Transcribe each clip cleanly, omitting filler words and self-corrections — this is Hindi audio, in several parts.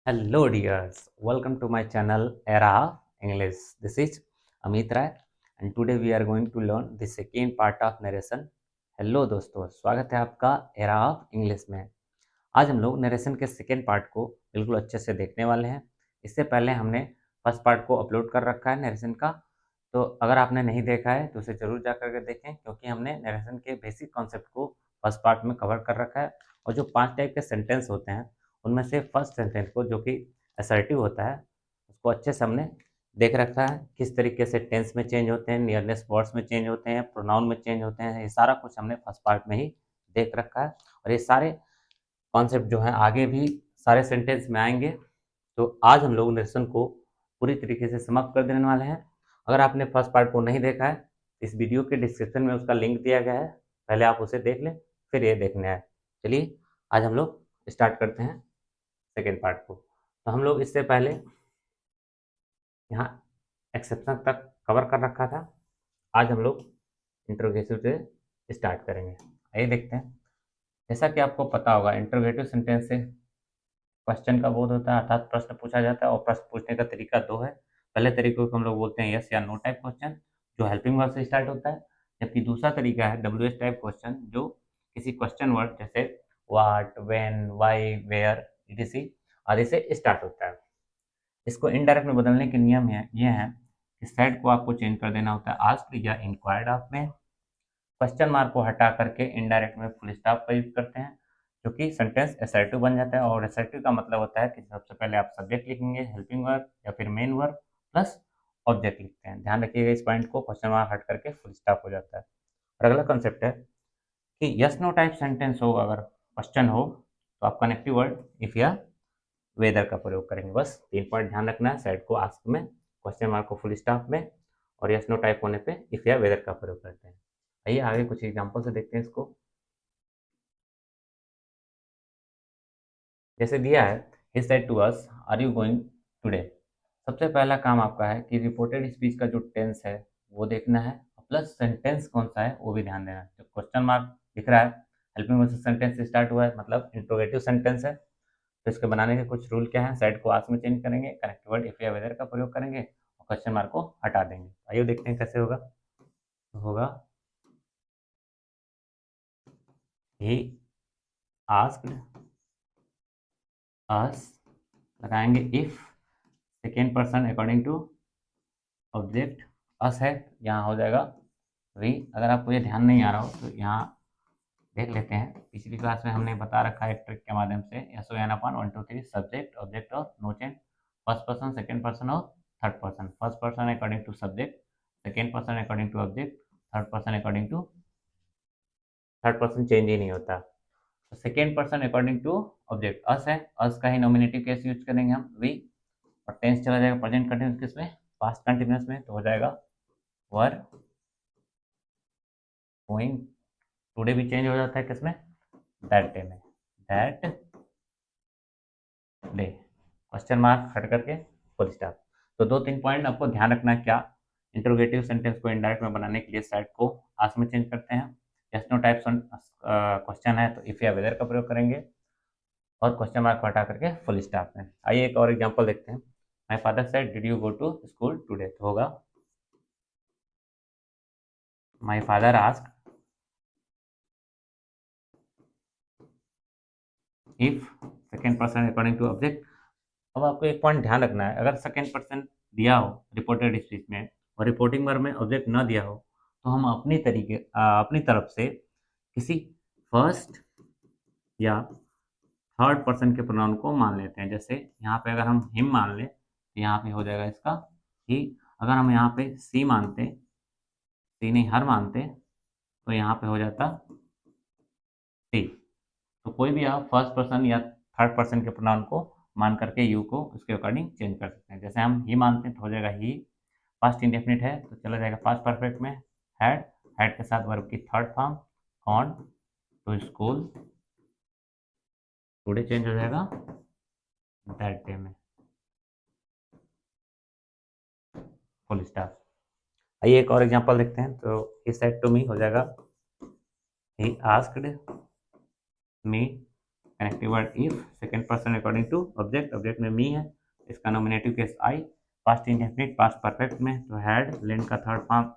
Hello, dears. Welcome to my channel Era of English. This is Amit Rai, and today we are going to learn the second part of narration. Hello दोस्तों, स्वागत है आपका एरा ऑफ इंग्लिश में। आज हम लोग नरेशन के सेकेंड पार्ट को बिल्कुल अच्छे से देखने वाले हैं। इससे पहले हमने फर्स्ट पार्ट को अपलोड कर रखा है नरेशन का, तो अगर आपने नहीं देखा है तो उसे ज़रूर जा करके देखें, क्योंकि हमने नरेशन के बेसिक कॉन्सेप्ट को फर्स्ट पार्ट में कवर कर रखा है। और जो 5 टाइप के सेंटेंस होते हैं उनमें से फर्स्ट सेंटेंस को, जो कि असर्टिव होता है, उसको अच्छे से हमने देख रखा है। किस तरीके से टेंस में चेंज होते हैं, नियरनेस वर्ड्स में चेंज होते हैं, प्रोनाउन में चेंज होते हैं, ये सारा कुछ हमने फर्स्ट पार्ट में ही देख रखा है। और ये सारे कॉन्सेप्ट जो हैं आगे भी सारे सेंटेंस में आएंगे। तो आज हम लोग लेसन को पूरी तरीके से समाप्त कर देने वाले हैं। अगर आपने फर्स्ट पार्ट को नहीं देखा है, इस वीडियो के डिस्क्रिप्शन में उसका लिंक दिया गया है, पहले आप उसे देख लें, फिर ये देखने आए। चलिए आज हम लोग स्टार्ट करते हैं सेकेंड पार्ट को। तो हम लोग इससे पहले यहाँ एक्सेप्शन तक कवर कर रखा था। आज हम लोग इंट्रोगेटिव से स्टार्ट करेंगे। आइए देखते हैं। जैसा कि आपको पता होगा, इंट्रोगेटिव सेंटेंस से क्वेश्चन का बोध होता है, अर्थात प्रश्न पूछा जाता है। और प्रश्न पूछने का तरीका दो है। पहले तरीके को हम लोग बोलते हैं यस या नो टाइप क्वेश्चन, जो हेल्पिंग वर्ड से स्टार्ट होता है। जबकि दूसरा तरीका है WH टाइप क्वेश्चन, जो किसी क्वेश्चन वर्ड जैसे what, when, why, where, etc आदि से स्टार्ट होता है। इसको इनडायरेक्ट में बदलने के नियम ये हैं कि सेड को आपको चेंज कर देना होता है आस्क्ड या इंक्वायर्ड ऑफ में। क्वेश्चन मार्क को हटा करके इनडायरेक्ट में फुल स्टॉप का यूज करते हैं, जो कि सेंटेंस असर्टिव बन जाता है। और असर्टिव का मतलब होता है कि सबसे पहले आप सब्जेक्ट लिखेंगे, हेल्पिंग वर्ब या फिर मेन वर्ब प्लस ऑब्जेक्ट लिखते हैं। ध्यान रखिएगा इस पॉइंट को, क्वेश्चन मार्क हट करके फुल स्टॉप हो जाता है। और अगला कंसेप्ट है कि यस नो टाइप सेंटेंस हो, अगर क्वेश्चन हो, तो आप कनेक्टिव वर्ड इफ या वेदर का प्रयोग करेंगे। बस 3 पॉइंट ध्यान रखना है। साइड को आस्क में, क्वेश्चन मार्क को फुल स्टॉप में, और यस नो टाइप होने पे इफ या वेदर का प्रयोग करते हैं। आइए आगे कुछ एग्जांपल से देखते हैं इसको। जैसे दिया है, he said to us are you going today. सबसे पहला काम आपका है कि रिपोर्टेड स्पीच का जो टेंस है वो देखना है, प्लस सेंटेंस कौन सा है वो भी ध्यान देना है। जो क्वेश्चन मार्क दिख रहा है, हेल्पिंग वर्ब से सेंटेंस से स्टार्ट हुआ है, मतलब इंट्रोगेटिव सेंटेंस है। तो इसके बनाने के कुछ रूल क्या है? सेड को आस्क में चेंज करेंगे, कनेक्टिव वर्ड इफ या वेदर का प्रयोग करेंगे, और क्वेश्चन मार्क को हटा देंगे। आइए देखते हैं कैसे होगा। तो होगा ही आस्क्ड अस, लगाएंगे if, second person according to object us है, यहाँ हो जाएगा वी। अगर आपको ये ध्यान नहीं आ रहा हो तो यहाँ देख लेते हैं। पिछली क्लास में हमने बता रखा है एक ट्रिक के माध्यम से, S O N upon 1 2 3 subject object और no change, first person, second person और third person. First person according to subject, second person according to object, third person according to, third person change ही नहीं होता। तो second person according to object us है, अस का ही नॉमिनेटिव केस यूज करेंगे हम वी। और टेंस चला जाएगा प्रेजेंट कंटिन्यूस किस में, पास्ट कंटिन्यूस में, तो हो जाएगा वर गोइंग। टुडे भी चेंज हो जाता है किसमें, दैट डे में, दैट डे, क्वेश्चन मार्क हट करके फुल स्टॉप। तो 2-3 पॉइंट आपको ध्यान रखना है। क्या? इंट्रोगेटिव सेंटेंस को इनडायरेक्ट में बनाने के लिए साइड को आस्क में चेंज करते हैं। यस नो टाइप क्वेश्चन है तो इफ या वेदर का प्रयोग करेंगे, और क्वेश्चन मार्क को हटा करके फुल स्टॉप में। आइए एक और एग्जांपल देखते हैं। My father said did you go to school today, तो होगा my father ask if, second person according to object. अब आपको एक पॉइंट ध्यान रखना है, अगर सेकेंड पर्सन दिया हो रिपोर्टेड स्पीच में और रिपोर्टिंग वर्ब में ऑब्जेक्ट ना दिया हो, तो हम अपनी तरफ से किसी फर्स्ट या थर्ड पर्सन के प्रोनाउन को मान लेते हैं। जैसे यहाँ पे अगर हम हिम मान लें तो यहाँ पे हो जाएगा इसका ही। अगर हम यहाँ पे सी मानते, सी नहीं हर मानते, तो यहाँ पे हो जाता सी। तो कोई भी आप फर्स्ट पर्सन या थर्ड पर्सन के प्रोनाउन को मान करके यू को उसके अकॉर्डिंग चेंज कर सकते हैं। जैसे हम ही मानते हैं तो हो जाएगा ही, पास्ट इंडेफिनिट है तो चला जाएगा पास्ट परफेक्ट में हैड, हैड के साथ वर्ब की third form gone to school, today change हो जाएगा दैट डे में, फुल स्टॉप। आइए एक और एग्जांपल देखते हैं। तो ही सेड टू मी हो जाएगा he asked me connective word if, second person according to object, object में मी है, इसका nominative case I, past indefinite past perfect में तो हैड, लेंड का third form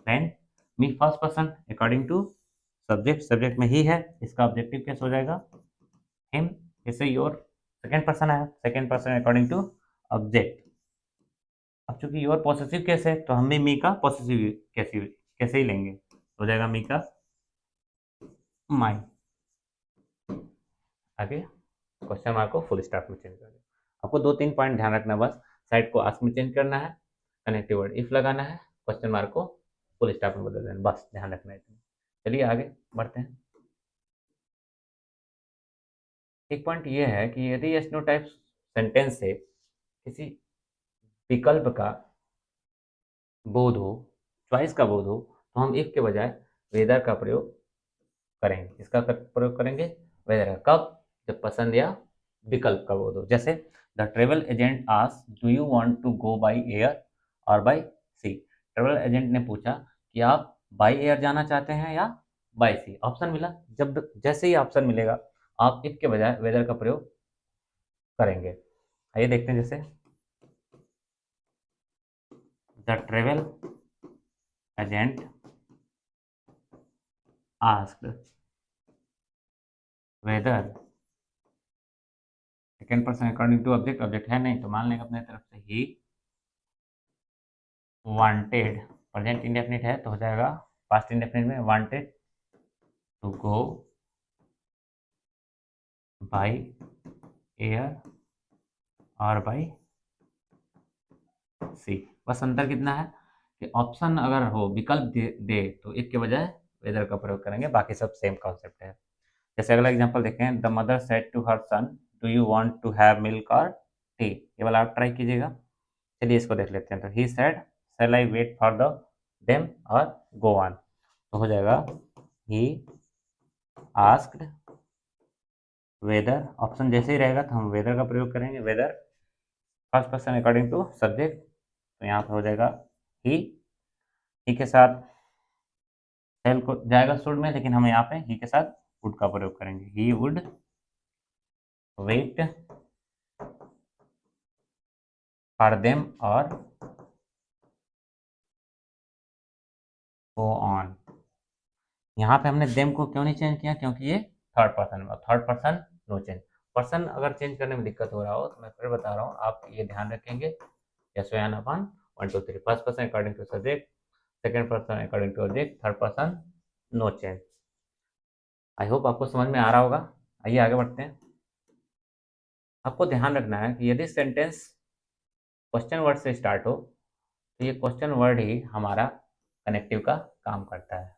lend, me first person according to subject, subject में ही है, इसका ऑब्जेक्टिव केस हो जाएगा हिम, जैसे योर सेकेंड पर्सन है, second person according to object. अब चूंकि योर पॉसेसिव केस है तो हम भी मी का पॉसेसिव कैसे ही लेंगे, हो जाएगा मी का माई। आगे क्वेश्चन मार्क को फुल स्टॉप में चेंज कर दो। आपको 2-3 पॉइंट ध्यान रखना, बस साइड को आस्क में चेंज करना है, कनेक्टिव वर्ड इफ लगाना है, क्वेश्चन मार्क को फुल स्टॉप में बदल देना, बस ध्यान रखना है इतना। चलिए आगे बढ़ते हैं। एक पॉइंट ये है कि यदि यस नो टाइप सेंटेंस से किसी विकल्प का बोध हो, चॉइस का बोध हो, तो हम इफ के बजाय वेदर का प्रयोग करेंगे। इसका प्रयोग करेंगे वेदर का, कब, जब पसंद या विकल्प का बोध हो। जैसे the travel agent ask do you want to go by air or by sea. Travel agent ने पूछा कि आप बाय एयर जाना चाहते हैं या बाय सी। ऑप्शन मिला, जब जैसे ही ऑप्शन मिलेगा आप इफ के बजाय वेदर का प्रयोग करेंगे। आइए देखते हैं, जैसे the travel agent asked whether, second person according to object, object है नहीं तो मान लेंगे अपने तरफ से ही वांटेड, प्रेजेंट इंडेफिनिट है तो हो जाएगा पास्ट इंडेफिनिट में wanted to go by air or by sea. बस अंतर कितना है कि ऑप्शन अगर हो, विकल्प दे तो एक के बजाय वेदर का प्रयोग करेंगे, बाकी सब सेम कॉन्सेप्ट है। जैसे अगला एग्जांपल देखें, the mother said to her son do you want to have milk or tea. ये वाला आप ट्राई कीजिएगा। चलिए इसको देख लेते हैं। तो he said shall I wait for the them or go on, तो हो जाएगा ही आस्क्ड वेदर। ऑप्शन जैसे ही रहेगा तो हम वेदर का प्रयोग करेंगे, whether first person according to subject, तो यहाँ पर हो जाएगा ही के साथ सेल को जाएगा शुड में, लेकिन हम यहाँ पे ही के साथ वुड का प्रयोग करेंगे, he would wait for them or go on. यहाँ पे हमने देम को क्यों नहीं चेंज किया, क्योंकि ये थर्ड पर्सन में, third person no change. Person अगर चेंज करने में दिक्कत हो रहा हो तो मैं फिर बता रहा हूँ, आप ये ध्यान रखेंगे, यस या no upon 1 2 3, first person according to subject, second person according to object, third person no change. I hope आपको समझ में आ रहा होगा। आइए आगे बढ़ते हैं। आपको ध्यान रखना है कि यदि सेंटेंस क्वेश्चन वर्ड से स्टार्ट हो तो ये क्वेश्चन वर्ड ही हमारा कनेक्टिव का काम करता है।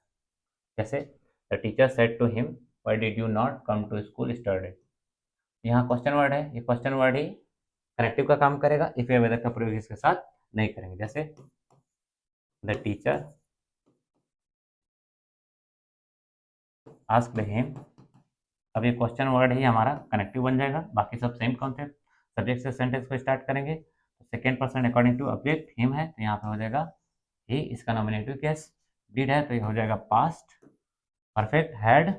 जैसे the teacher said to him why did you not come to school yesterday. यहाँ क्वेश्चन वर्ड है, ये क्वेश्चन वर्ड ही कनेक्टिव का काम करेगा, इफ या वेदर का प्रयोग इसके साथ नहीं करेंगे। जैसे द टीचर आस्क्ड हिम, अब ये क्वेश्चन वर्ड ही हमारा कनेक्टिव बन जाएगा, बाकी सब सेम कॉन्सेप्ट। सब्जेक्ट से सेंटेंस को स्टार्ट करेंगे, second person according to object him है तो यहाँ पे हो जाएगा ही, इसका नॉमिनेटिव केस डिड है तो ये हो जाएगा पास्ट परफेक्ट, हैड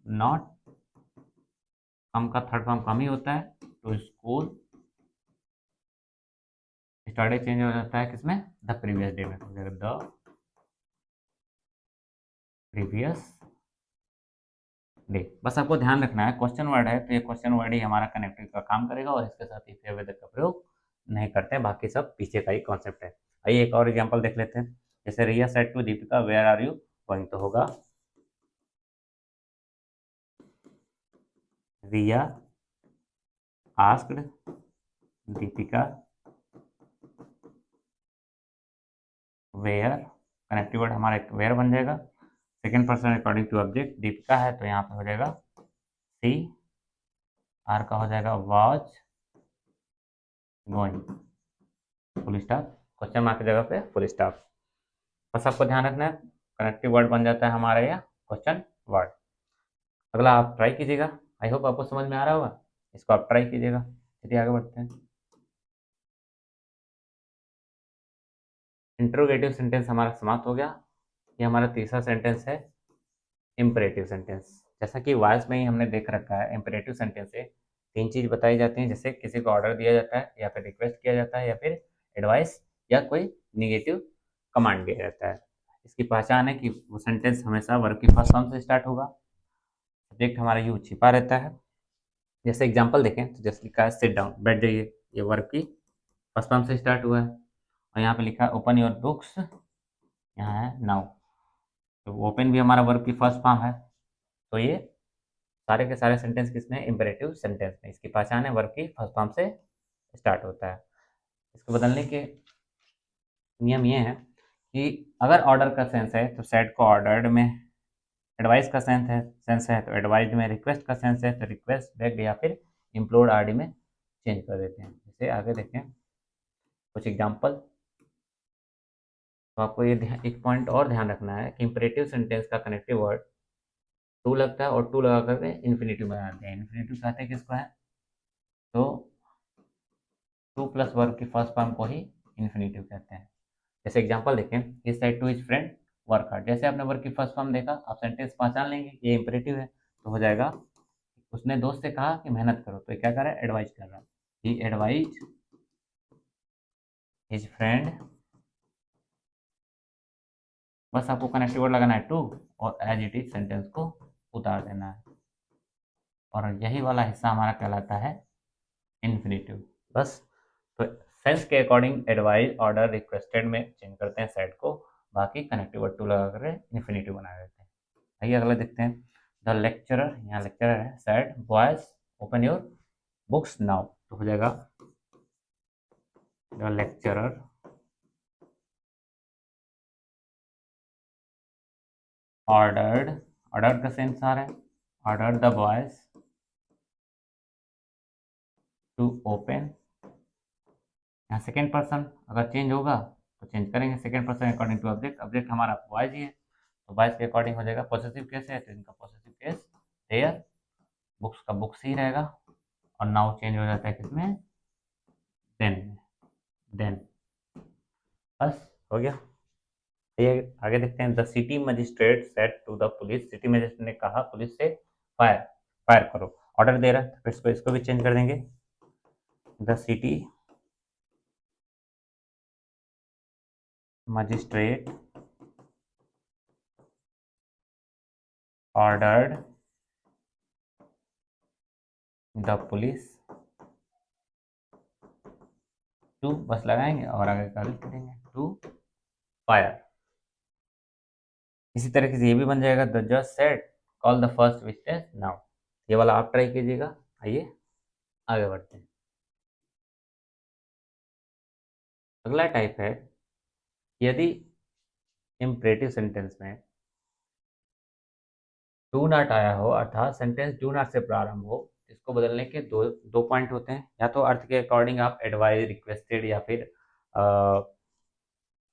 नॉट, कम का थर्ड फॉर्म कम ही होता है तो स्कूल, स्टार्टे चेंज हो जाता है किसमें, द प्रीवियस डे में, हो जाएगा द प्रीवियस डे। बस आपको ध्यान रखना है क्वेश्चन वर्ड है तो ये क्वेश्चन वर्ड ही हमारा कनेक्टिव का काम करेगा और इसके साथ इफ या वेदर का प्रयोग नहीं करते हैं, बाकी सब पीछे का ही कॉन्सेप्ट है। आइए एक और एग्जांपल देख लेते हैं। जैसे Riya said to Deepika where are you going, तो होगा Riya asked Deepika where, connective word हमारा वेयर बन जाएगा, second person according to object Deepika है तो यहाँ पे हो जाएगा सी, आर का हो जाएगा watch going, full stop, question mark की जगह पे फुल स्टॉप। बस आपको ध्यान रखना है कनेक्टिव वर्ड बन जाता है हमारा यह क्वेश्चन वर्ड। अगला आप ट्राई कीजिएगा, आई होप आपको समझ में आ रहा होगा, इसको आप ट्राई कीजिएगा। चलिए आगे बढ़ते हैं। इंट्रोगेटिव सेंटेंस हमारा समाप्त हो गया। ये हमारा तीसरा सेंटेंस है इम्परेटिव सेंटेंस। जैसा कि वॉइस में ही हमने देख रखा है, इम्पेरेटिव सेंटेंस से 3 चीज़ बताई जाती हैं, जैसे किसी को ऑर्डर दिया जाता है या फिर रिक्वेस्ट किया जाता है या फिर एडवाइस या कोई नेगेटिव कमांड दिया जाता है। इसकी पहचान है कि वो सेंटेंस हमेशा वर्ब की फर्स्ट फॉर्म से स्टार्ट होगा, सब्जेक्ट हमारा यू छिपा रहता है। जैसे एग्जांपल देखें तो जैसे लिखा है सिट डाउन, बैठ जाइए, ये वर्ब की फर्स्ट फॉर्म से स्टार्ट हुआ है। और यहाँ पे लिखा है ओपन योर बुक्स, यहाँ है नाउ, तो ओपन भी हमारा वर्ब की फर्स्ट फॉर्म है। तो ये सारे के सारे सेंटेंस किसमें, इंपेरेटिव सेंटेंस में। इसकी पहचान है वर्ब की फर्स्ट फॉर्म से स्टार्ट होता है। इसको बदलने के नियम ये हैं कि अगर ऑर्डर का सेंस है तो सेट को ऑर्डर्ड में, एडवाइस का सेंस है तो एडवाइस्ड में, रिक्वेस्ट का सेंस है तो रिक्वेस्ट, बेग्ड या फिर इम्प्लोर्ड आरडी में चेंज कर देते हैं। जैसे आगे देखें कुछ एग्जांपल। तो आपको ये एक पॉइंट और ध्यान रखना है कि इंपरेटिव सेंटेंस का कनेक्टिव वर्ड टू लगता है और टू लगा करके इन्फिनेटिव बनाते हैं। इन्फिनेटिव कहते हैं किसको है, तो टू प्लस वर्ब की फर्स्ट फॉर्म को ही इन्फिनेटिव कहते हैं। जैसे एग्जांपल देखें, he said to his friend work hard. जैसे आपने वर्ब की फर्स्ट फॉर्म देखा, आप सेंटेंस पहचान लेंगे ये इंपरेटिव है, तो हो जाएगा उसने दोस्त से कहा कि मेहनत करो, तो ये क्या कर रहा है, एडवाइज कर रहा है। ही एडवाइज हिज फ्रेंड, बस आपको कनेक्टिव वर्ड लगाना है टू और एज इट इज सेंटेंस को उतार देना है, और यही वाला हिस्सा हमारा कहलाता है इन्फिनेटिव। बस तो सेंस के अकॉर्डिंग एडवाइज, ऑर्डर, रिक्वेस्टेड में चेंज करते हैं सेट को, बाकी कनेक्टिव वर्ड टू लगा कर इन्फिनेटिव बना देते हैं। आइए अगला देखते हैं। द लेक्चरर, यहाँ लेक्चरर है, said boys open your books now, तो हो जाएगा द लेक्चरर ऑर्डर्ड, ऑर्डर का सेंस आ रहा है, order the boys to open. यहाँ सेकेंड पर्सन अगर चेंज होगा तो चेंज करेंगे second person according to object, object हमारा बॉयज ही है तो बॉयज के अकॉर्डिंग हो जाएगा। पॉजिटिव केस है तो इनका पॉजिटिव केस देयर, बुक्स का बुक्स ही रहेगा, और नाउ चेंज हो जाता है किसमें, देन, देन। बस हो गया। ये आगे देखते हैं। The city magistrate said to the police, city magistrate ने कहा पुलिस से फायर, फायर करो, ऑर्डर दे रहा है तो फिर इसको भी चेंज कर देंगे। The city magistrate ordered the police to, बस लगाएंगे और आगे का लिख देंगे टू फायर। इसी तरीके से ये भी बन जाएगा। द जज said call the first witness now, ये वाला आप ट्राई कीजिएगा। आइए आगे बढ़ते हैं। अगला टाइप है, यदि इम्परेटिव सेंटेंस में डू नॉट आया हो, अर्थात सेंटेंस डू नॉट से प्रारंभ हो, इसको बदलने के दो दो पॉइंट होते हैं। या तो अर्थ के अकॉर्डिंग आप एडवाइज, रिक्वेस्टेड या फिर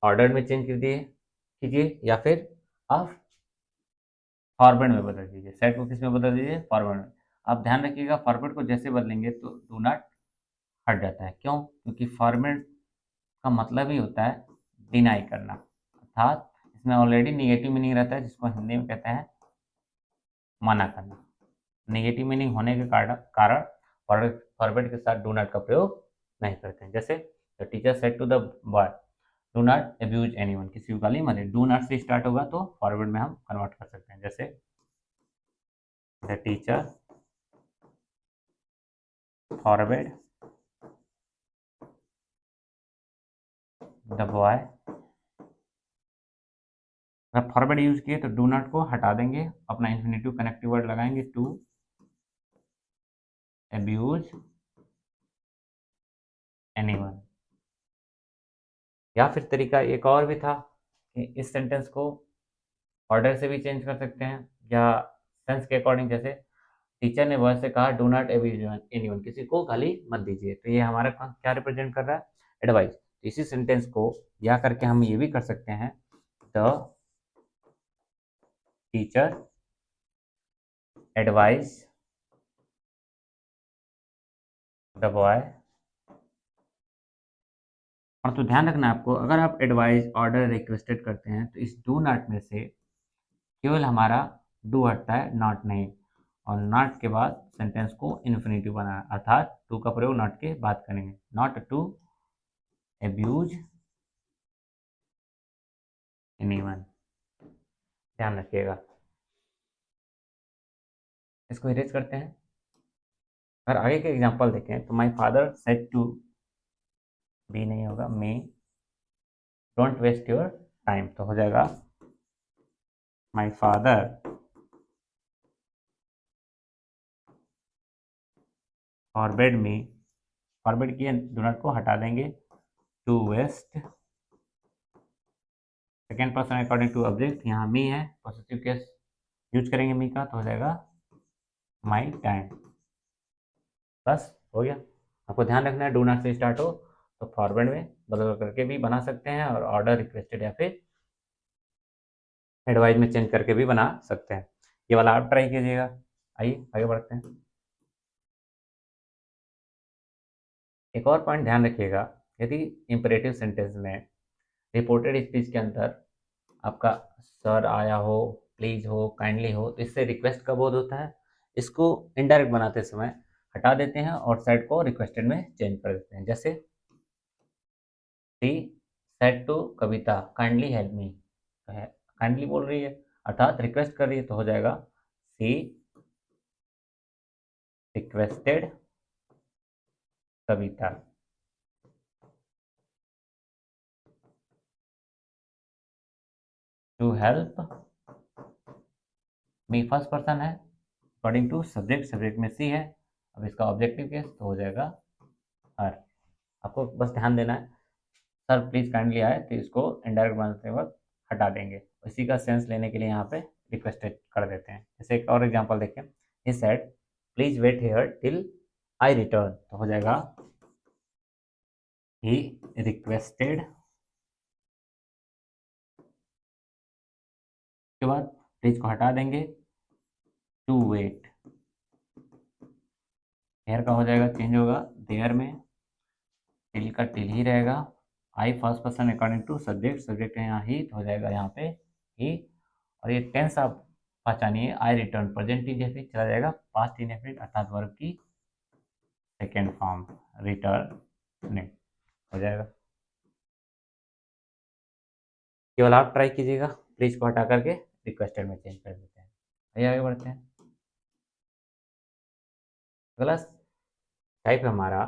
ऑर्डर में चेंज कर दिए कीजिए, या फिर आप फॉरवर्ड में बदल दीजिए। सेट को किस में बदल दीजिए, फॉरवर्ड में। आप ध्यान रखिएगा फॉरवर्ड को जैसे बदलेंगे तो डू नॉट हट जाता है। क्यों, क्योंकि फॉरवर्ड का मतलब ही होता है डिनाई करना, अर्थात इसमें ऑलरेडी निगेटिव मीनिंग रहता है, जिसको हिंदी में कहते हैं मना करना। नेगेटिव मीनिंग होने के कारण फॉरवर्ड के साथ डू नॉट का प्रयोग नहीं करते हैं। जैसे the teacher said to the boy do not abuse anyone, किसी को गाली मत दे, डू नॉट से स्टार्ट होगा तो फॉरवर्ड में हम कन्वर्ट कर सकते हैं। जैसे the teacher forward the boy, अगर फॉरवर्ड यूज किए तो डू नॉट को हटा देंगे, अपना इन्फिनेटिव कनेक्टिव वर्ड लगाएंगे टू अब्यूज एनीवन। या फिर तरीका एक और भी था कि इस सेंटेंस को ऑर्डर से भी चेंज कर सकते हैं या सेंस के अकॉर्डिंग। जैसे टीचर ने बॉय से कहा डू नॉट अब्यूज एनीवन, किसी को गाली मत दीजिए, तो ये हमारा क्या रिप्रेजेंट कर रहा है, एडवाइस। तो इसी सेंटेंस को या करके हम ये भी कर सकते हैं, the teacher advise the boy. और तो ध्यान रखना आपको, अगर आप एडवाइस, ऑर्डर, रिक्वेस्टेड करते हैं तो इस डू नॉट में से केवल हमारा डू हटता है, नॉट नहीं, और नॉट के बाद सेंटेंस को इन्फिनेटिव बनाना, अर्थात टू का प्रयोग नॉट के बाद करेंगे। नॉट टू अब्यूज एनीवन, ध्यान रखिएगा। इसको इरेज करते हैं। अगर आगे के एग्जांपल देखें तो my father said to, be नहीं होगा, may, don't waste your time, तो हो जाएगा my father forbid me, forbid किए, डू नॉट को हटा देंगे, to waste, second person according to object, यहाँ मी है, पॉजिटिव केस यूज करेंगे मी का, तो हो जाएगा माई टाइम। बस हो गया। आपको ध्यान रखना है, डू नॉट से स्टार्ट हो तो फॉरवर्ड में बदल करके भी बना सकते हैं, और ऑर्डर रिक्वेस्टेड या फिर एडवाइज में चेंज करके भी बना सकते हैं। ये वाला आप ट्राई कीजिएगा। आइए आगे बढ़ते हैं। एक और पॉइंट ध्यान रखिएगा, यदि इंपरेटिव सेंटेंस में रिपोर्टेड स्पीच के अंदर आपका सर आया हो, प्लीज हो, काइंडली हो, तो इससे रिक्वेस्ट का बोध होता है। इसको इनडायरेक्ट बनाते समय हटा देते हैं और सेट को रिक्वेस्टेड में चेंज कर देते हैं। जैसे she said to Kavita kindly help me, kindly बोल रही है अर्थात रिक्वेस्ट कर रही है, तो हो जाएगा she requested Kavita. To help me first person है, अकॉर्डिंग टू सब्जेक्ट, सब्जेक्ट में सी है, अब इसका ऑब्जेक्टिव केस तो हो जाएगा हर। आपको बस ध्यान देना है, सर प्लीज काइंडली आए, तो इसको इनडायरेक्ट बनाते वक्त हटा देंगे, इसी का सेंस लेने के लिए यहाँ पे रिक्वेस्टेड कर देते हैं। जैसे एक और एग्जांपल देखें, he said please wait here till I return, तो हो जाएगा ही रिक्वेस्टेड, के बाद प्लीज को हटा देंगे, टू वेट, हेयर का हो जाएगा चेंज होगा देयर में, टिल का टिल ही रहेगा, I first person according to subject, subject है यहाँ ही, तो हो जाएगा यहाँ पे ही, और ये टेंस आप पहचानिए, आई रिटर्न प्रेजेंट इंडेफिनिट चला जाएगा पास्ट इंडेफिनिट अर्थात वर्ब की सेकेंड फॉर्म रिटर्न नहीं हो जाएगा। केवल आप ट्राई कीजिएगा, प्लीज को हटा करके रिक्वेस्टेड में चेंज कर देते हैं। आइए आगे बढ़ते हैं। अगला टाइप है हमारा,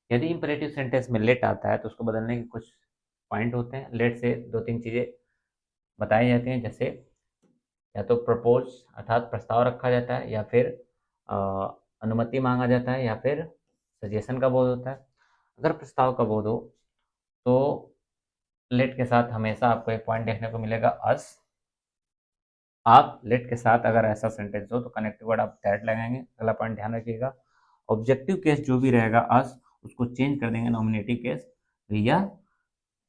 यदि इंपरेटिव सेंटेंस में लेट आता है तो उसको बदलने के कुछ पॉइंट होते हैं। लेट से दो तीन चीज़ें बताई जाती हैं, जैसे या तो प्रपोज अर्थात प्रस्ताव रखा जाता है, या फिर अनुमति मांगा जाता है, या फिर सजेशन का बोध होता है। अगर प्रस्ताव का बोध हो तो लेट के साथ हमेशा आपको एक पॉइंट देखने को मिलेगा अस। आप लेट के साथ अगर ऐसा सेंटेंस हो तो कनेक्टिव वर्ड आप दैट लगाएंगे। अगला पॉइंट ध्यान रखिएगा, ऑब्जेक्टिव केस जो भी रहेगा अस, उसको चेंज कर देंगे नॉमिनेटिव केस या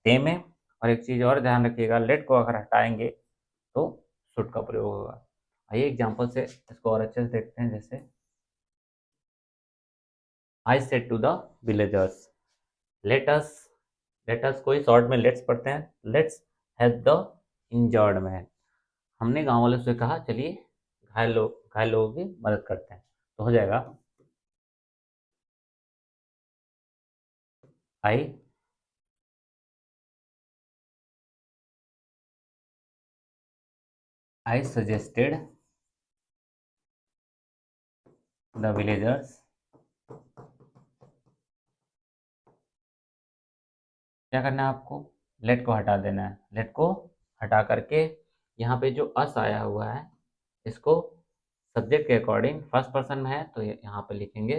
ते में। और एक चीज़ और ध्यान रखिएगा, लेट को अगर हटाएंगे तो शुड का प्रयोग होगा। आइए एग्जाम्पल से इसको और अच्छे से देखते हैं। जैसे I said to the villagers, let us कोई शॉर्ट में लेट्स पढ़ते हैं, let's help the injured man, हमने गांव वालों से कहा चलिए घायल लोगों की मदद करते हैं, तो हो जाएगा आई आई सजेस्टेड द विलेजर्स, क्या करना है आपको, लेट को हटा देना है। लेट को हटा करके यहाँ पे जो अस आया हुआ है इसको सब्जेक्ट के अकॉर्डिंग फर्स्ट पर्सन में है तो यहाँ पे लिखेंगे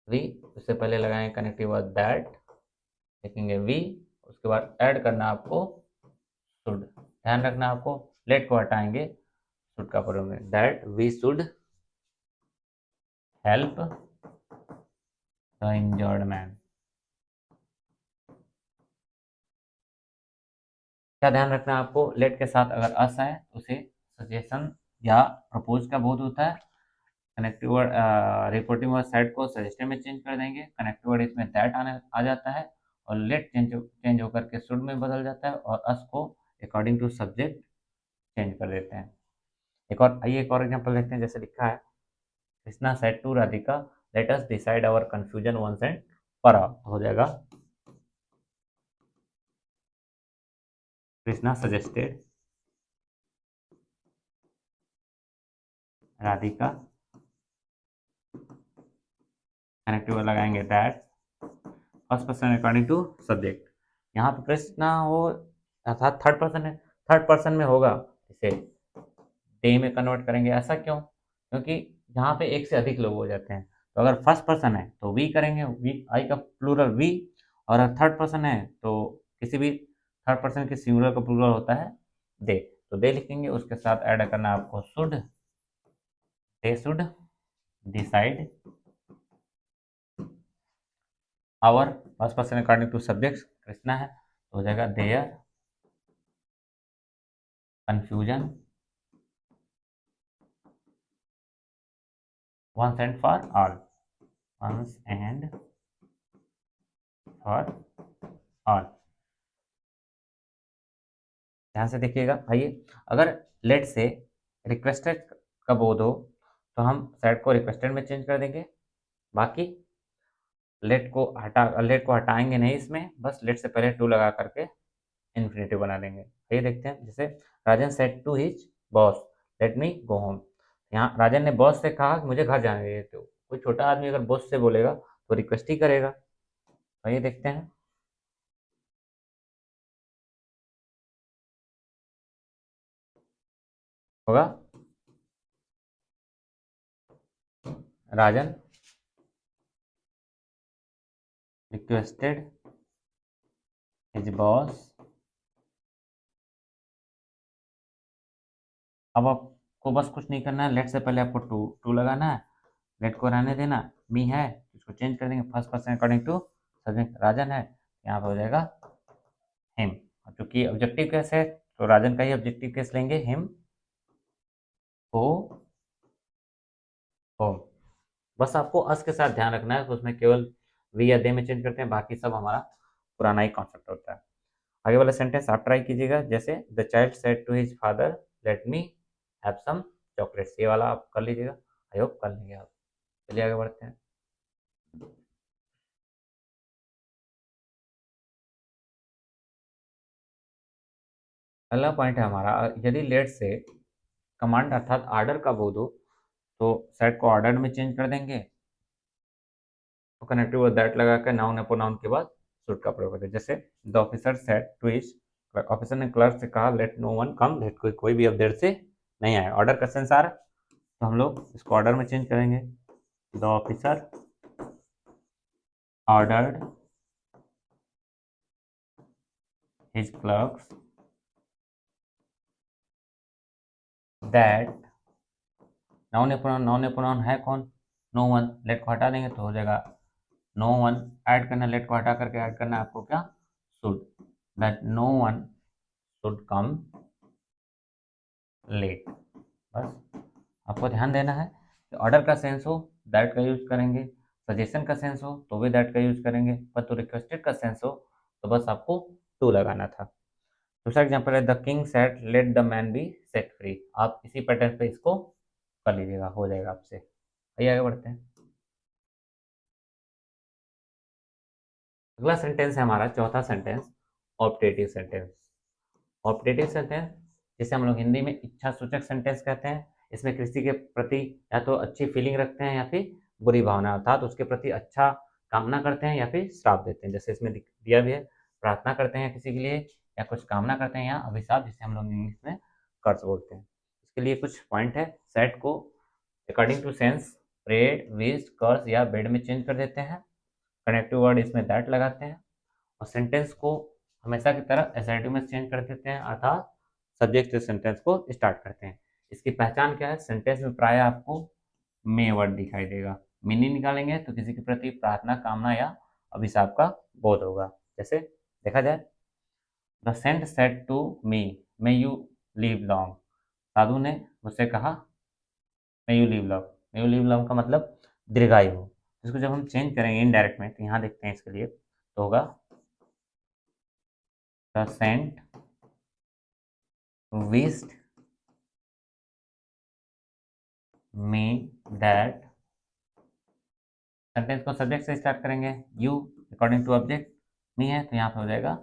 वी, उससे पहले लगाएंगे कनेक्टिव वर्ड दैट, लिखेंगे वी, उसके बाद ऐड करना आपको शुड। ध्यान रखना आपको, लेट को हटाएंगे शुड का प्रयोग में, that we should help the injured man. क्या ध्यान रखना है आपको, लेट के साथ अगर अस है तो उसे सजेशन या प्रपोज का बोध होता है। Connective word reporting word set को सजेस्टेड में चेंज कर देंगे, कनेक्टिव वर्ड इसमें दैट आने आ जाता है, और लेट चेंज होकर के शुड में बदल जाता है, और अस को अकॉर्डिंग टू सब्जेक्ट चेंज कर देते हैं। एक और एग्जांपल देखते हैं, जैसे लिखा है Krishna said to Radhika let us decide our confusion once and for all, हो जाएगा कृष्णा सजेस्टेड राधिका, कनेक्टिव लगाएंगे that first person according to subject. यहाँ पे कृष्णा हो अर्थात थर्ड पर्सन है, थर्ड पर्सन में होगा, इसे दे में कन्वर्ट करेंगे। ऐसा क्यों? क्योंकि यहाँ पे एक से अधिक लोग हो जाते हैं, तो अगर फर्स्ट पर्सन है तो वी करेंगे, वी आई का प्लूरल वी, और अगर थर्ड पर्सन है तो किसी भी थर्ड पर्सन के सिंगुलर का प्लूरल होता है दे, तो दे लिखेंगे, उसके साथ ऐड करना है आपको should, they should decide our first person according to subject Krishna है, तो हो जाएगा their confusion once and for all, once and for all. ध्यान से देखिएगा आइए, अगर लेट से रिक्वेस्टेड का बोध हो तो हम सेट को रिक्वेस्टेड में चेंज कर देंगे, बाकी लेट को हटाएंगे नहीं इसमें, बस लेट से पहले टू लगा करके इन्फिनेटिव बना देंगे। आइए देखते हैं, जैसे Rajan said to his boss let me go home, यहाँ राजन ने बॉस से कहा कि मुझे घर जाने दीजिए, तो कोई छोटा आदमी अगर बॉस से बोलेगा तो रिक्वेस्ट ही करेगा। आइए देखते हैं, होगा राजन रिक्वेस्टेड हिज बॉस, अब आपको बस कुछ नहीं करना है, लेट से पहले आपको टू टू लगाना है, लेट को रहने देना, मी है इसको चेंज कर देंगे first person according to subject Rajan है, यहाँ पे हो जाएगा हिम। क्योंकि ऑब्जेक्टिव केस है तो राजन का ही ऑब्जेक्टिव केस लेंगे, हिम हो होम। बस आपको अस के साथ ध्यान रखना है, तो उसमें केवल वी या दे में चेंज करते हैं, बाकी सब हमारा पुराना ही कॉन्सेप्ट होता है। आगे वाला सेंटेंस आप ट्राई कीजिएगा, जैसे the child said to his father let me have some chocolates, ये वाला आप कर लीजिएगा, आई होप कर लेंगे आप। चलिए आगे बढ़ते हैं। अगला पॉइंट है हमारा, यदि लेट से कमांड अर्थात आर्डर का बोध हो तो सेट को ऑर्डर में चेंज कर देंगे, तो कनेक्टिव दैट लगा कर नाउन अपो नाउन के बाद शुड का प्रयोग करते हैं। जैसे the officer said to his, officer ने क्लर्क से कहा let no one come, let कोई भी अब देर से नहीं आए, ऑर्डर का सेंस आ रहा है, तो हम लोग इसको ऑर्डर में चेंज करेंगे, the officer ordered his clerks that, noun pronoun है कौन, नो वन, लेट को हटा देंगे तो हो जाएगा नो वन, ऐड करना लेट को हटा करके ऐड करना आपको क्या, should, that no one should come let. बस आपको ध्यान देना है कि ऑर्डर का सेंस हो दैट का यूज करेंगे, सजेशन का सेंस हो तो भी दैट का यूज करेंगे, पर तो रिक्वेस्टेड का सेंस हो तो बस आपको टू लगाना था। दूसरा एग्जांपल है the king set let the man B set free, आप इसी पैटर्न पे इसको कर लीजिएगा, हो जाएगा आपसे। आइए आगे बढ़ते हैं। अगला सेंटेंस है हमारा चौथा sentence, optative sentence. Optative sentence जिसे हम लोग हिंदी में इच्छा सूचक सेंटेंस कहते हैं, इसमें किसी के प्रति या तो अच्छी फीलिंग रखते हैं या फिर बुरी भावना, अर्थात उसके प्रति अच्छा कामना करते हैं या फिर श्राप देते हैं, जैसे इसमें दिया भी है, प्रार्थना करते हैं किसी के लिए या कुछ कामना करते हैं, या अभिशाप जिसे हम लोग इंग्लिश में कर्स बोलते हैं। इसके लिए कुछ पॉइंट है, सेट को according to sense prayed wish curse या बेड में चेंज कर देते हैं, कनेक्टिव वर्ड इसमें दैट लगाते हैं, और सेंटेंस को हमेशा की तरह एसर्टिव में चेंज कर देते हैं, अर्थात सब्जेक्ट से सेंटेंस को स्टार्ट करते हैं। इसकी पहचान क्या है, सेंटेंस में प्राय आपको मे वर्ड दिखाई देगा, मीनिंग निकालेंगे तो किसी के प्रति प्रार्थना कामना या अभिशाप का बोध होगा। जैसे देखा जाए, the saint said to me may you live long, साधु ने मुझसे कहा may you live long, may you live long का मतलब दीर्घायु। इसको जब हम चेंज करेंगे इनडायरेक्ट में तो यहाँ देखते हैं इसके लिए, तो होगा the saint wished me that, sentence को सब्जेक्ट से स्टार्ट करेंगे, you according to object, me है तो यहाँ पे हो जाएगा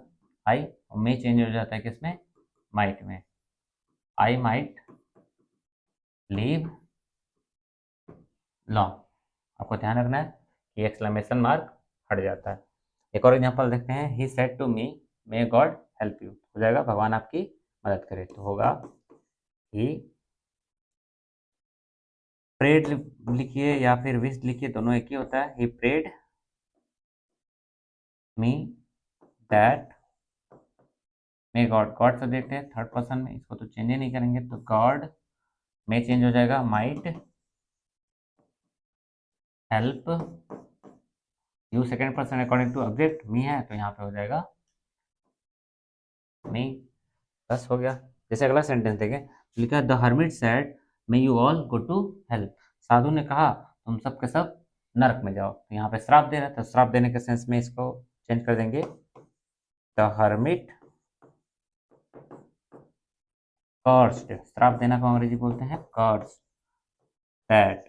आई, और मे चेंज हो जाता है किसमें, माइट में, आई माइट लीव लॉन्ग। आपको ध्यान रखना है कि एक्सक्लेमेशन मार्क हट जाता है। एक और एग्जांपल देखते हैं, he said to me may God help you, हो जाएगा भगवान आपकी मदद करे, तो होगा ही प्रेड लिखिए या फिर विश लिखिए, दोनों एक ही होता है। He prayed me that may God, God subject है थर्ड पर्सन में, इसको तो चेंज ही नहीं करेंगे, तो गॉड में चेंज हो जाएगा might help you, second person according to object me है तो यहाँ पे हो जाएगा मी, बस हो गया। जैसे अगला सेंटेंस देखें, लिखा है the hermit said may you all go to help, साधु ने कहा तुम सब के सब नरक में जाओ, तो यहाँ पे श्राप दे रहा है, तो श्राप देने के सेंस में इसको चेंज कर देंगे, द हर्मिट कर्स्ड, श्राप देना को अंग्रेजी बोलते हैं curse, that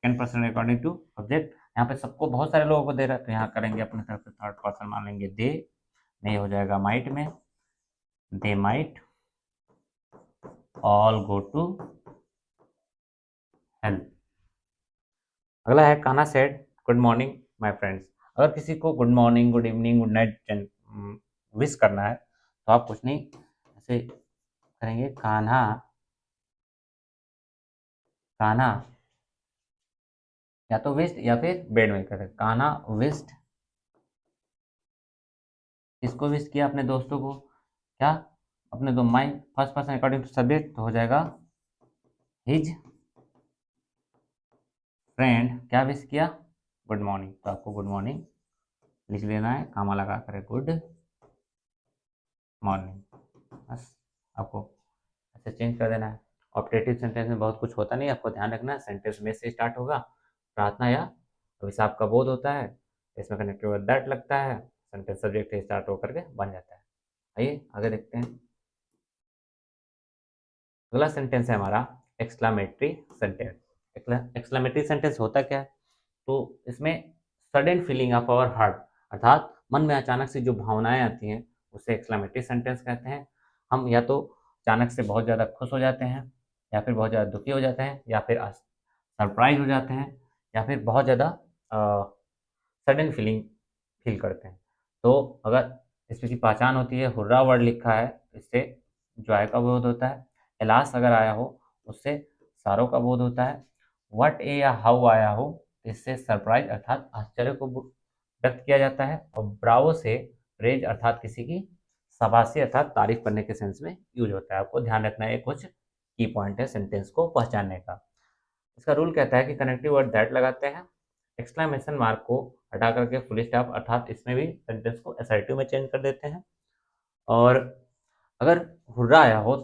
second person according to object, यहाँ पे सबको बहुत सारे लोगों को दे रहा है तो यहाँ करेंगे अपने तरफ से थर्ड पर्सन मान लेंगे दे, नहीं हो जाएगा माइट में, they might all go to help. अगला है Kanha said good morning my friends, अगर किसी को good morning, good evening, good night wish करना है तो आप कुछ नहीं ऐसे करेंगे, कान्हा कान्हा, या तो विस्ट या फिर बेड में करें, कान्हा विस्ट, किसको विश किया, अपने दोस्तों को, क्या, अपने दो my first person according to subject तो हो जाएगा हिज फ्रेंड, क्या विश किया, गुड मॉर्निंग, तो आपको गुड मॉर्निंग लिख लेना है, कामा लगा कर गुड मॉर्निंग, बस आपको ऐसे चेंज कर देना है। ऑप्टेटिव सेंटेंस में बहुत कुछ होता नहीं, आपको ध्यान रखना है सेंटेंस में से स्टार्ट होगा, प्रार्थना या अभिशाप का बोध होता है, इसमें कनेक्टेड वर्ड दैट लगता है, सेंटेंस सब्जेक्ट से स्टार्ट होकर के बन जाता है। आइए आगे देखते हैं। अगला सेंटेंस है हमारा एक्सक्लामेटरी सेंटेंस। एक्सक्लामेटरी सेंटेंस होता क्या है, तो इसमें sudden feeling of our heart, अर्थात मन में अचानक से जो भावनाएं आती हैं उसे एक्सक्लामेटरी सेंटेंस कहते हैं। हम या तो अचानक से बहुत ज़्यादा खुश हो जाते हैं, या फिर बहुत ज़्यादा दुखी हो जाते हैं, या फिर सरप्राइज हो जाते हैं, या फिर बहुत ज़्यादा सडन फीलिंग फील करते हैं। तो अगर इसकी पहचान होती है, हुर्रा वर्ड लिखा है इससे जॉय का बोध होता है, एलास अगर आया हो उससे सारो का बोध होता है, व्हाट ए या हाउ आया हो इससे सरप्राइज अर्थात आश्चर्य को व्यक्त किया जाता है, और ब्रावो से प्रेज अर्थात किसी की शाबाशी अर्थात तारीफ करने के सेंस में यूज होता है। आपको ध्यान रखना है, कुछ की पॉइंट है सेंटेंस को पहचानने का। इसका रूल कहता है कि कनेक्टिव वर्ड दैट लगाते हैं, एक्सक्लेमेशन मार्क को हटा करके फुल स्टॉप अर्थात इसमें भी सेंटेंस को असर्टिव में चेंज कर देते हैं, और अगर हुर्रा आया हो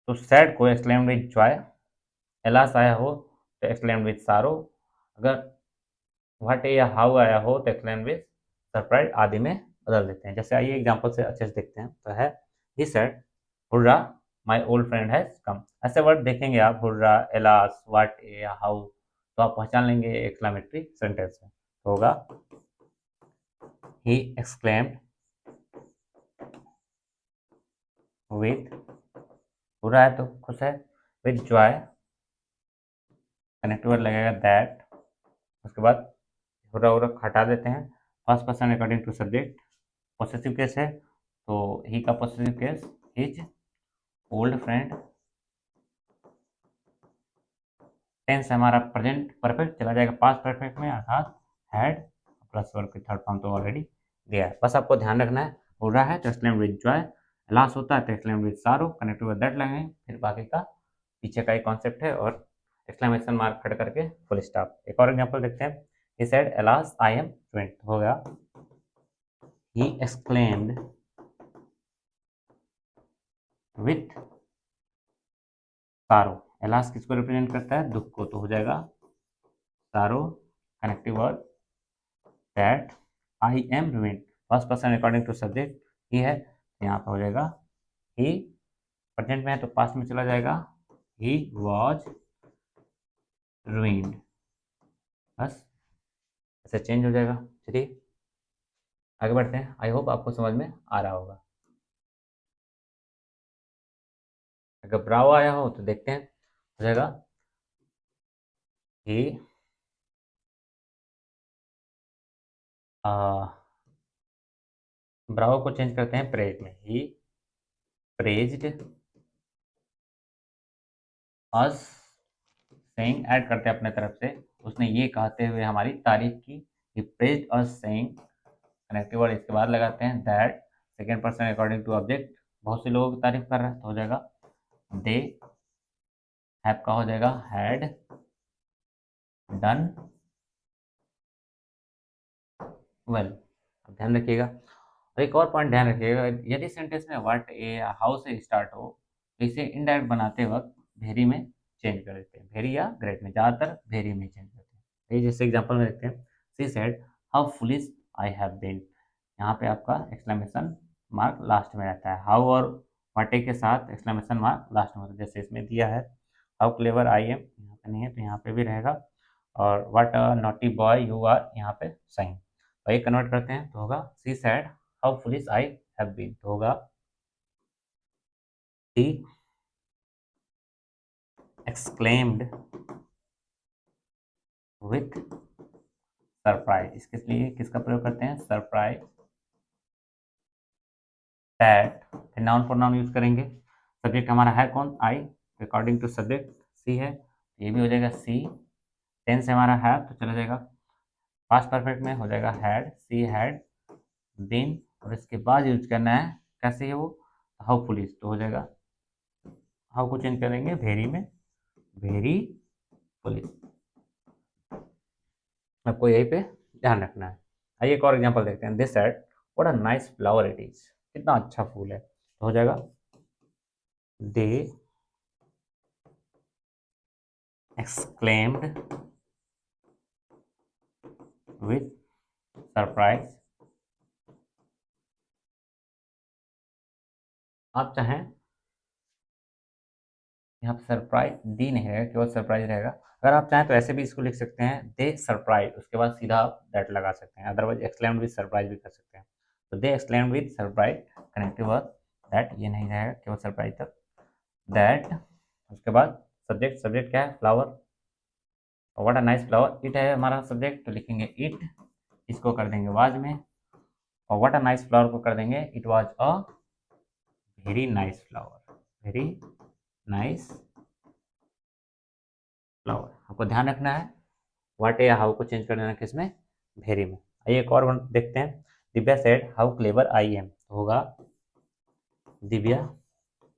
तो सैड को एक्सक्लेम विद जॉय, एलास आया हो तो एक्सक्लेम विद सारो, अगर व्हाट या हाउ आया हो तो एक्सक्लेम विद सरप्राइज आदि में बदल देते हैं। जैसे आइए एग्जांपल से अच्छे से देखते हैं, तो है he said hurrah my old friend has come, ऐसे वर्ड देखेंगे आप, हुर्रा, एलास, व्हाट या हाउ, तो आप पहचान लेंगे एक्सक्लेमेटरी सेंटेंस है। तो होगा ही एक्सक्लेम्ड विद, हुर्रा है तो खुश है, विद जॉय कनेक्टिव वर्ड लगेगा दैट, उसके बाद हुर्रा हुर्रा हटा देते हैं, first person according to subject, possessive case है तो ही का possessive case his old friend, tense हमारा प्रेजेंट परफेक्ट चला जाएगा पास्ट परफेक्ट में अर्थात हैड, प्लस वर्ब की थर्ड फॉर्म तो ऑलरेडी दिया है। बस आपको ध्यान रखना है, हुर्रा है तो एक्सक्लेम विद जॉय, लास्ट होता है तो एक्सक्लेम विद सारो, कनेक्टिव विद दैट लगेंगे, फिर बाकी का पीछे का एक कॉन्सेप्ट है, और एक्सक्लेमेशन मार्क खड़ करके फुल स्टॉप। एक और एग्जांपल देखते हैं, he said alas I am ट्वेंट, हो गया he exclaimed with sorrow, alas किसको रिप्रेजेंट करता है, दुख को, तो हो जाएगा sorrow connective word that I am ruined, first person according to subject he है, यहाँ पे हो जाएगा ही, प्रेजेंट में है तो पास्ट में चला जाएगा ही वॉज ruined, बस ऐसे चेंज हो जाएगा। चलिए आगे बढ़ते हैं। आई होप आपको समझ में आ रहा होगा। अगर ब्रावो आया हो तो देखते हैं, हो जाएगा ही ब्रावो को चेंज करते हैं प्रेज में। ही प्रेज्ड अस, सेइंग ऐड करते हैं अपने तरफ से, उसने ये कहते हुए हमारी तारीफ की। He praised us saying, connective word इसके बाद लगाते हैं that, second person according to object, बहुत से लोगों की तारीफ कर रहा है तो हो जाएगा दे हैव का हो जाएगा हैड डन वेल। अब ध्यान रखिएगा, और एक और पॉइंट ध्यान रखिएगा, यदि सेंटेंस में व्हाट ए हाउ से स्टार्ट हो तो इसे इनडायरेक्ट बनाते वक्त भेरी में चेंज कर देते हैं। भेरी या ग्रेट में, ज़्यादातर भेरी में चेंज करते हैं। ये जैसे एग्जांपल में देखते हैं, she said how foolish I have been, यहाँ पे आपका एक्सक्लेमेशन मार्क लास्ट में रहता है। हाउ और व्हाट ए के साथ एक्सक्लेमेशन मार्क लास्ट में होता है। जैसे इसमें दिया है हाउ क्लेवर आई एम, यहाँ पे नहीं है तो यहाँ पे भी रहेगा, और what a naughty boy you are यहाँ पे साइन। और ये कन्वर्ट करते हैं तो होगा she said how foolish I have been, तो होगा सी एक्सक्लेम्ड विथ सरप्राइज। इसके लिए किसका प्रयोग करते हैं, सरप्राइज दैट। फिर नाउन प्रोनाउन यूज करेंगे। सब्जेक्ट हमारा है कौन, आई, अकॉर्डिंग टू सब्जेक्ट सी है, ये भी हो जाएगा सी। टेंस हमारा है तो चला जाएगा पास्ट परफेक्ट में, हो जाएगा हैड, सी हैड बीन, और इसके बाद यूज करना है कैसे है वो, हाउ फुलिश, तो हो जाएगा हाउ को चेंज करेंगे वेरी में, वेरी फुलिश। आपको यहीं पे ध्यान रखना है। आइए एक और एग्जांपल देखते हैं। This said what a nice flower it is, कितना अच्छा फूल है, तो हो जाएगा दे एक्सक्लेम्ड विथ सरप्राइज। आप चाहें यहाँ पे सरप्राइज दी नहीं रहेगा, केवल सरप्राइज रहेगा। अगर आप चाहें तो ऐसे भी इसको लिख सकते हैं, दे सरप्राइज, उसके बाद सीधा आप दैट लगा सकते हैं, अदरवाइज एक्सक्लेम्ड विद सरप्राइज भी कर सकते हैं। तो they exclaimed with surprise, connective verb that, ये नहीं रहेगा केवल सरप्राइज तक, दैट। उसके बाद सब्जेक्ट, सब्जेक्ट क्या है, फ्लावर, और what a nice flower, it है हमारा सब्जेक्ट तो लिखेंगे इट, इसको कर देंगे वाज में, और व्हाट अ नाइस फ्लावर को कर देंगे it was a very nice flower, very nice flower. आपको ध्यान रखना है व्हाट या हाउ को चेंज कर देना किसमें, वेरी में। आइए एक और देखते हैं। Divya said how clever I am, होगा दिव्या,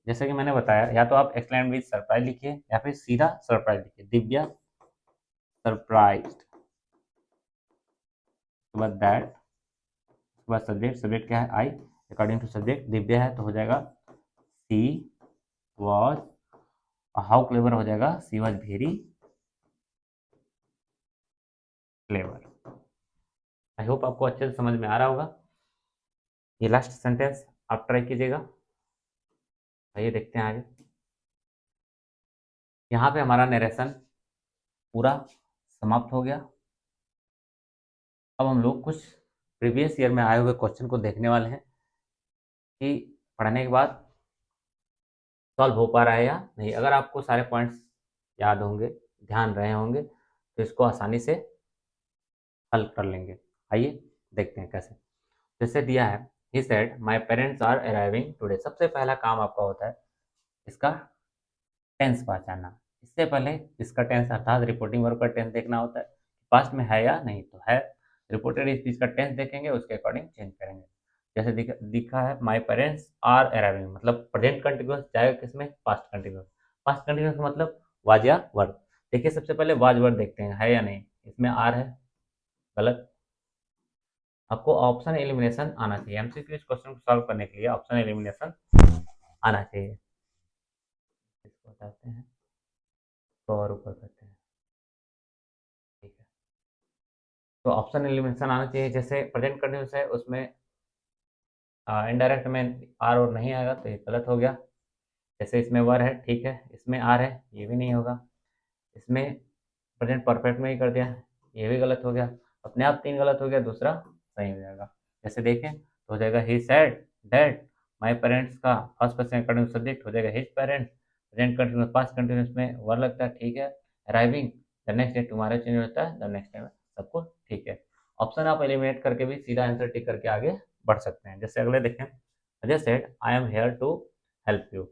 जैसे कि मैंने बताया, या तो आप एक्सक्लेम विद सरप्राइज लिखिए या फिर सीधा सरप्राइज लिखिए, दिव्या सरप्राइज्ड, उसके बाद दैट, उसके बाद सब्जेक्ट, सब्जेक्ट क्या है आई, अकॉर्डिंग टू सब्जेक्ट दिव्या है तो हो जाएगा सी वॉज, हाउ क्लेवर हो जाएगा she was very clever. I hope आपको अच्छे से समझ में आ रहा होगा। ये लास्ट सेंटेंस आप ट्राई कीजिएगा। आइए देखते हैं आगे। यहाँ पे हमारा नरेशन पूरा समाप्त हो गया। अब हम लोग कुछ प्रीवियस ईयर में आए हुए क्वेश्चन को देखने वाले हैं कि पढ़ने के बाद सॉल्व हो पा रहा है या नहीं। अगर आपको सारे पॉइंट्स याद होंगे, ध्यान रहे होंगे, तो इसको आसानी से हल कर लेंगे। आइए देखते हैं कैसे। जैसे दिया है, he said my parents are arriving today, सबसे पहला काम आपका होता है इसका टेंस पहचानना। इससे पहले इसका टेंस अर्थात रिपोर्टिंग वर्ब का टेंस देखना होता है, पास्ट में है या नहीं, तो है। रिपोर्टेड स्पीच का टेंस देखेंगे, उसके अकॉर्डिंग चेंज करेंगे। जैसे दिखा है माई पेरेंट्स आर अराइविंग, मतलब प्रेजेंट कंटिन्यूअस जाएगा किसमें, पास्ट कंटिन्यूअस। पास्ट कंटिन्यूअस मतलब वाज या वर्ब। देखिए सबसे पहले वाज वर्ब देखते हैं है या नहीं, इसमें आर है, गलत। आपको ऑप्शन एलिमिनेशन आना चाहिए, एमसीक्यू क्वेश्चन को सॉल्व करने के लिए ऑप्शन एलिमिनेशन आना चाहिए। इसको बताते हैं तो और ऊपर करते हैं, ठीक है। तो ऑप्शन एलिमिनेशन आना चाहिए। जैसे प्रेजेंट कंटिन्यूस है उसमें इनडायरेक्ट में आर और नहीं आएगा तो ये गलत हो गया। जैसे इसमें वर है, ठीक है, इसमें आर है, ये भी नहीं होगा। इसमें प्रेजेंट परफेक्ट में ही कर दिया, ये भी गलत हो गया, अपने आप 3 गलत हो गया, दूसरा सही हो जाएगा। जैसे देखें तो हो जाएगा he said that my parents का फर्स्ट पर्सन कंटिन्यूअस सब्जेक्ट हो जाएगा his parents, present continuous past continuous में वर लगता है, ठीक है। Arriving the next day tomorrow change होता है द नेक्स्ट डे में, सब कुछ ठीक है। ऑप्शन आप एलिमिनेट करके भी सीधा आंसर टिक करके आगे बढ़ सकते हैं। जैसे अगले देखें, Ajay said I am here to help you,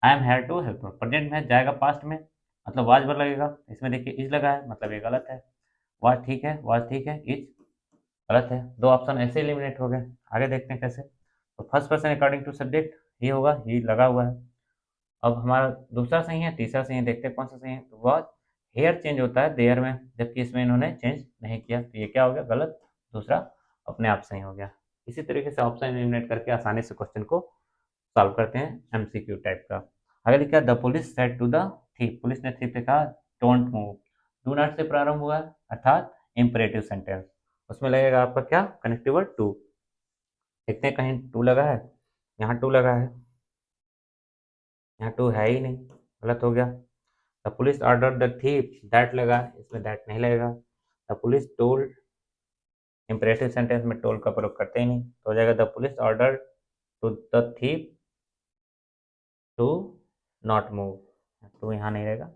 I am here to help you, present में जाएगा पास्ट में, मतलब वाज पर लगेगा, इसमें देखिए इज लगा है, मतलब ये गलत है। वाज ठीक है, इज गलत है। दो ऑप्शन ऐसे एलिमिनेट हो गए। आगे देखते हैं कैसे। तो first person according to subject he होगा, ही लगा हुआ है। अब हमारा दूसरा सही है, तीसरा सही है, देखते हैं कौन सा सही है। तो वह हेयर चेंज होता है देयर में, जबकि इसमें इन्होंने चेंज नहीं किया, तो ये क्या हो गया, गलत। दूसरा अपने आप सही हो गया। इसी तरीके से ऑप्शन एलिमिनेट करके आसानी से क्वेश्चन को सॉल्व करते हैं, एमसीक्यू टाइप का। आगे लिखा the police said to the thief, police ने थीफ से कहा डोंट मूव, डू नॉट से प्रारंभ हुआ है, अर्थात इंपरेटिव सेंटेंस, उसमें लगेगा आपका क्या, कनेक्टिव वर्ड टू। देखते हैं कहीं टू लगा है, यहाँ टू लगा है, यहाँ टू है ही नहीं, गलत हो गया। The police order the thief, that लगा है, इसमें दैट नहीं लगेगा। The police told, imperative sentence में टोल्ड का प्रयोग करते ही नहीं, तो हो जाएगा the police order to the thief to not move, to यहाँ नहीं रहेगा,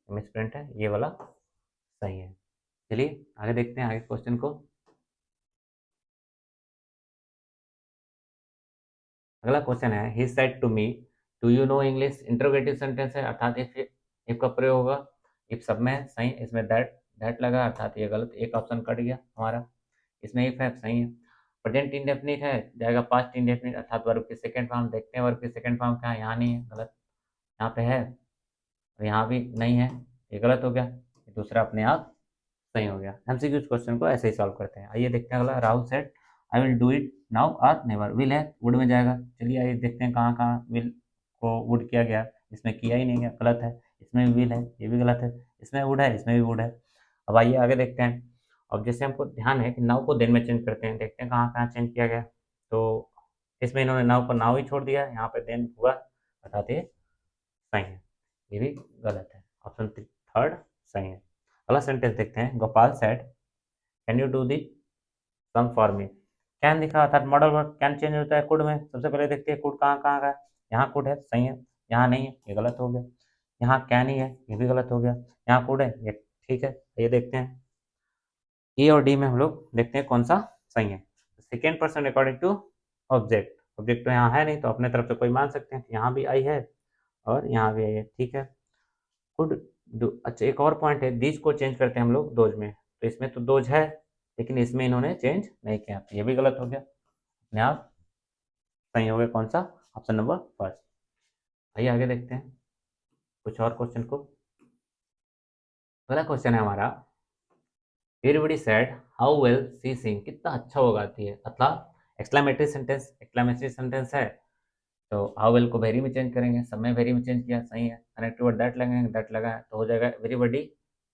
मिसप्रिंट है, ये वाला सही है। चलिए आगे देखते हैं आगे क्वेश्चन को। अगला क्वेश्चन है he said to me do you know English, interrogative sentence है, अर्थात इफ का प्रयोग होगा। इफ सब में सही, इसमें दैट लगा, अर्थात ये गलत, एक ऑप्शन कट गया हमारा। इसमें इफ है, सही है। प्रेजेंट इंडेफिनिट है, जाएगा पास्ट इंडेफिनिट, अर्थात वर्ब की सेकंड फॉर्म। देखते हैं वर्ब की सेकंड फॉर्म क्या है, यहाँ नहीं है, गलत। यहाँ पे है और यहाँ भी नहीं है, ये गलत हो गया। दूसरा अपने आप सही हो गया। एमसीक्यू क्वेश्चन को ऐसे ही सॉल्व करते हैं। आइए देखते हैं अगला। Rahul set I will do it now और नेवर, विल है वुड में जाएगा। चलिए आइए देखते हैं कहाँ कहाँ विल को वुड किया गया, इसमें किया ही नहीं गया, गलत है। इसमें भी विल है, ये भी गलत है। इसमें वुड है, इसमें भी वुड है। अब आइए आगे देखते हैं। अब जैसे हमको ध्यान है कि नाउ को देन में चेंज करते हैं, देखते हैं कहाँ कहाँ चेंज किया गया। तो इसमें इन्होंने नाउ को नाउ ही छोड़ दिया, यहाँ पे देन हुआ, बताते सही है, ये भी गलत है। ऑप्शन थर्ड सही है। अगला सेंटेंस देखते हैं। Gopal said can you do the sum for me, can दिखा अर्थात मॉडल वर्ब, कैन चेंज होता है कुड में। सबसे पहले देखते हैं कुड कहाँ कहाँ का है। यहाँ कुड है, सही है। यहाँ नहीं है, ये गलत हो गया। यहाँ कैन ही है, ये भी गलत हो गया। यहाँ कुड है, ये ठीक है। ये देखते हैं ए और डी में हम लोग देखते हैं कौन सा सही है। Second person according to object, object तो यहाँ है नहीं, तो अपने तरफ से कोई मान सकते हैं। यहाँ भी आई है और यहाँ भी आई है, ठीक है। कुड डू, अच्छा एक और पॉइंट है, दीज को चेंज करते हैं हम लोग दोज में, तो इसमें तो दोज है लेकिन इसमें इन्होंने चेंज नहीं किया, तो ये भी गलत हो गया। अपने आप सही हो गया कौन सा, ऑप्शन नंबर फर्स्ट। आइए आगे देखते हैं कुछ और क्वेश्चन को। अगला क्वेश्चन है हमारा एवरीबॉडी सेड हाउ वेल सी सिंग, कितना अच्छा वो गाती है, अर्थात एक्सक्लेमेटरी सेंटेंस, एक्सक्लेमेटरी सेंटेंस है। तो हाउ वेल को वेरी में चेंज करेंगे, सब में वेरी में चेंज किया, सही है। कनेक्टिव वर्ड दैट लगेंगे, दैट लगा है, तो हो जाएगा एवरीबॉडी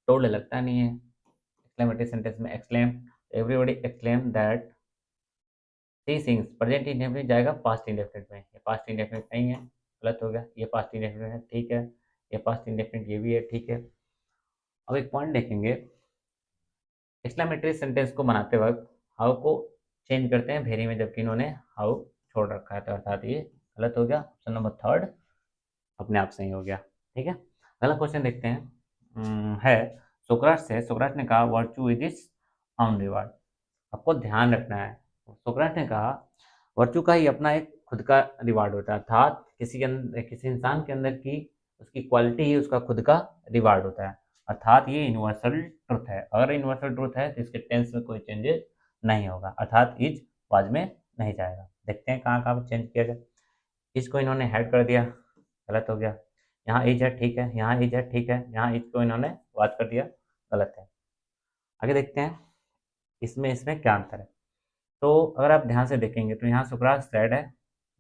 टोल्ड, लगता नहीं है एक्सक्लेमेटरी सेंटेंस में exclaim, everybody exclaim that she sings, present indefinite जाएगा पास्ट इंडेफिनिट में, ये पास्ट इंडेफिनिट नहीं है, गलत हो गया। ये पास्ट इंडेफिनिट है, ठीक है। ये पास्ट इंडेफिनिट, ये भी है, ठीक है। अब एक पॉइंट देखेंगे, एक्सक्लेमेटरी सेंटेंस को बनाते वक्त हाउ को चेंज करते हैं वेरी में, जबकि इन्होंने हाउ छोड़ रखा है, तो अर्थात ये गलत हो गया। ऑप्शन नंबर थर्ड अपने आप सही हो गया, ठीक है। अगला क्वेश्चन देखते हैं। है सोक्राट ने कहा virtue is is on reward, आपको ध्यान रखना है। सोक्राट ने कहा वर्चू का ही अपना एक खुद का रिवार्ड होता है, अर्थात किसी के अंदर, किसी इंसान के अंदर की उसकी क्वालिटी ही उसका खुद का रिवार्ड होता है, अर्थात ये यूनिवर्सल ट्रुथ है। अगर यूनिवर्सल ट्रुथ है तो इसके टेंस में कोई चेंजेस नहीं होगा, अर्थात इज वाज में नहीं जाएगा। देखते हैं कहाँ कहाँ चेंज किया गया। इसको इन्होंने हेड कर दिया, गलत हो गया। यहाँ इज है, ठीक है। यहाँ इज है, ठीक है। यहाँ इज को इन्होंने वाज कर दिया, गलत है। आगे देखते हैं इसमें इसमें क्या अंतर है। तो अगर आप ध्यान से देखेंगे तो यहाँ सुकरात सैड है,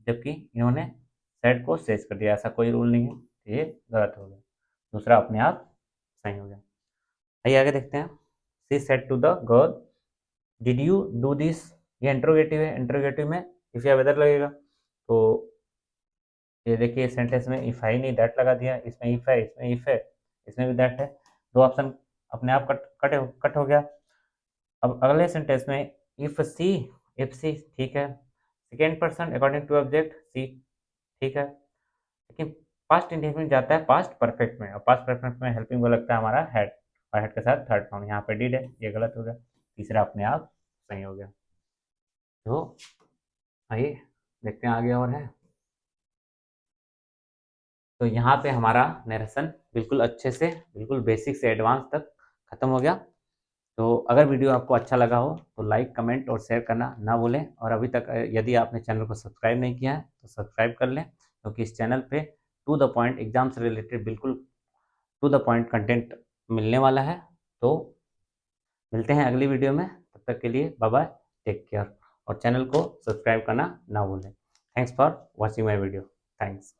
जबकि इन्होंने सैड को सेज कर दिया, ऐसा कोई रूल नहीं है, तो ये गलत हो गया। दूसरा अपने आप सही हो गया। आइए आगे देखते हैं। She said to the girl did you do this, ये इंट्रोगेटिव है, इंट्रोगेटिव में इफ या वेदर लगेगा। तो ये देखिए सेंटेंस में इफ है ही नहीं, दैट लगा दिया। इसमें इफ है, इसमें इफ है, इसमें भी दैट है। दो ऑप्शन अपने आप कट हो गया। अब अगले सेंटेंस में इफ सी, इफ सी, ठीक है, second person according to object she, ठीक है, लेकिन पास्ट इंडेफिनिट जाता है पास्ट परफेक्ट में, और पास्ट परफेक्ट में हेल्पिंग वर्ब लगता है हमारा हैड, और हैड के साथ थर्ड फॉर्म, यहाँ पे डिड है, ये गलत हो गया, तीसरा अपने आप सही हो गया। तो आइए देखते हैं आगे और है। तो यहाँ पे हमारा नरेशन बिल्कुल अच्छे से, बिल्कुल बेसिक से एडवांस तक खत्म हो गया। तो अगर वीडियो आपको अच्छा लगा हो तो लाइक, कमेंट और शेयर करना ना भूलें, और अभी तक यदि आपने चैनल को सब्सक्राइब नहीं किया है तो सब्सक्राइब कर लें, क्योंकि इस चैनल पे टू द पॉइंट एग्जाम से रिलेटेड बिल्कुल टू द पॉइंट कंटेंट मिलने वाला है। तो मिलते हैं अगली वीडियो में, तब तक के लिए बाय बाय, टेक केयर, और चैनल को सब्सक्राइब करना ना भूलें। Thanks for watching my video. Thanks.